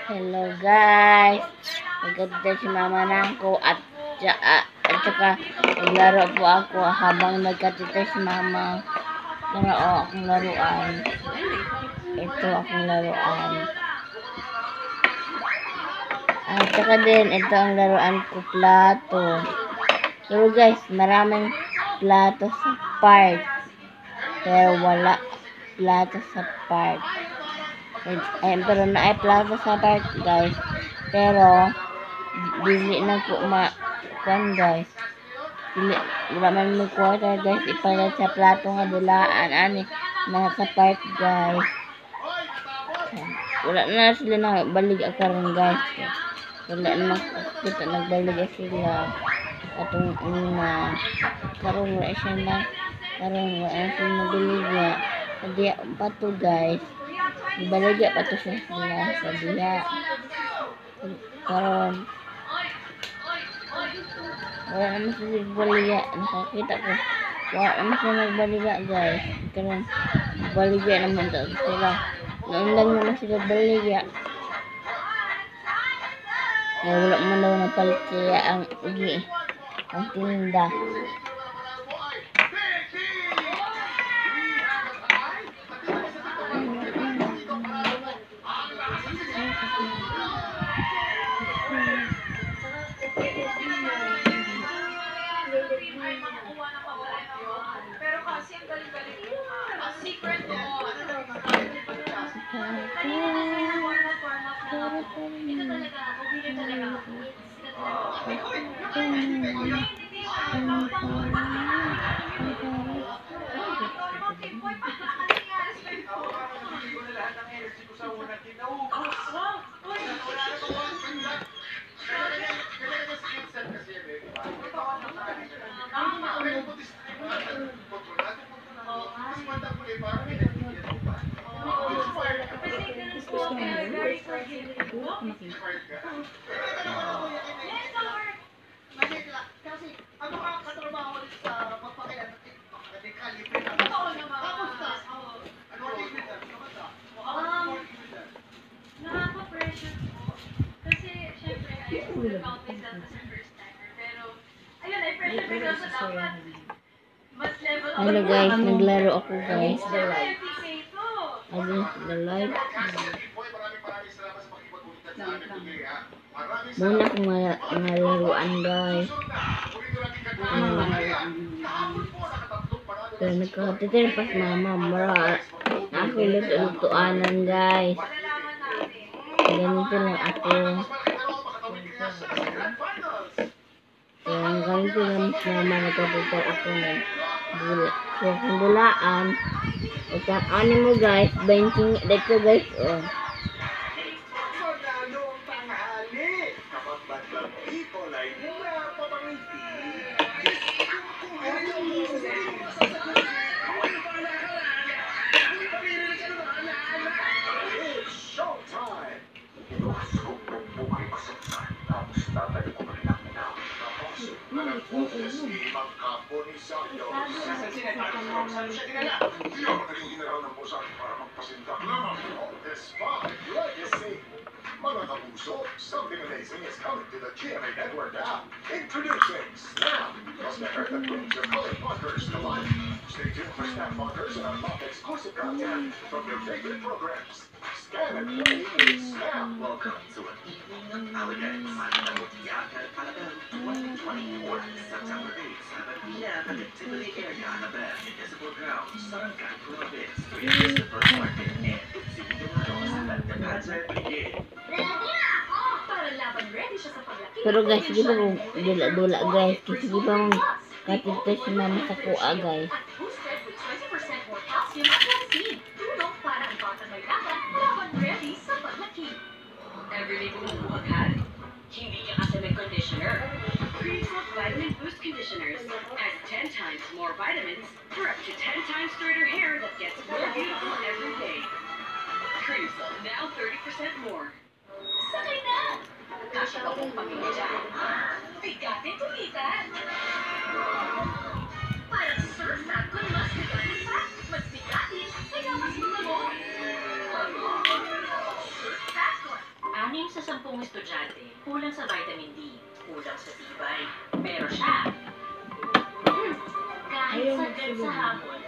Hello guys, nagkatid si mama nangko at saka naglaro po ako habang nagkatid si mama. Laro akong laruan. Ito akong laruan. At saka din ito ang laruan ko, plato. Pero guys, maraming plato sa park. Pero wala plato sa park. Pero na ay plato sa park guys. Pero dili na ko guys. Dili wala man may quarter guys, ipalit sa plato nga dulaan ani na sa park guys. Wala na sila na balig karon guys. Wala na kita nagbalig sila atong una. Karon wala siya na karon wala siya nagbalig. Hindi pa to guys. Baligya pa to siya sa diha. Karon wala naman sila nagbaligya. Nakakita ko wala naman sila nagbaligya guys. Karon baligya naman to sila. Naundan naman sila baligya. Wala man daw napalit kaya ang tinda. Pero kasi ang galing-galing mo. Ang secret mo. Ito talaga. Obili talaga. Nakaka-pressure po. Kasi, syempre, I used to count myself as a first timer. Pero, ayun, I pressure myself sa dapat mas level up. Hello guys, naglaro ako guys. The Against the light. Muna akong malaruan guys. Pero nagkatitir pas mama. Mara ako lutuanan guys. Ganito lang ako. Kaya ganito lang mas mama nagkatitir ako ng bula. So kung bulaan. Ito ano mo guys. Benching. Dito guys. Oh. Mga kapuso, something amazing is coming to the GMA Network app. Introducing Snap! The snacker that brings your colored markers to life. Stay tuned for Snap markers and unlock exclusive content from your favorite programs. Scan and play with Snap. Welcome to an evening of elegance. Tiaga Calabel 2024, September 8, 7 p.m. Activity area on the bed, Municipal Grounds, Sarangay, Province, to your Christopher Market, and let the concert begin. Pero guys, hindi pa mong dula-dula guys. Kasi hindi pa mong katito si mama sa kuha guys. Everyday bumubuhat hari. Hindi ka kasi may conditioner. Creamsilk Vitamin Boost Conditioners has 10 times more vitamins for up to 10 times straighter hair that gets more beautiful every day. Creamsilk now 30% more. Sakay na! Kasya ka pong pamilya dyan. Bigatin tumitan! Parang surfat kung mas bigatin pa, mas bigatin, kaya mas malamok. Surfat ko! 6 10 estudyante, kulang sa vitamin D, kulang sa tibay. Pero siya, kahit sagad sa hapon,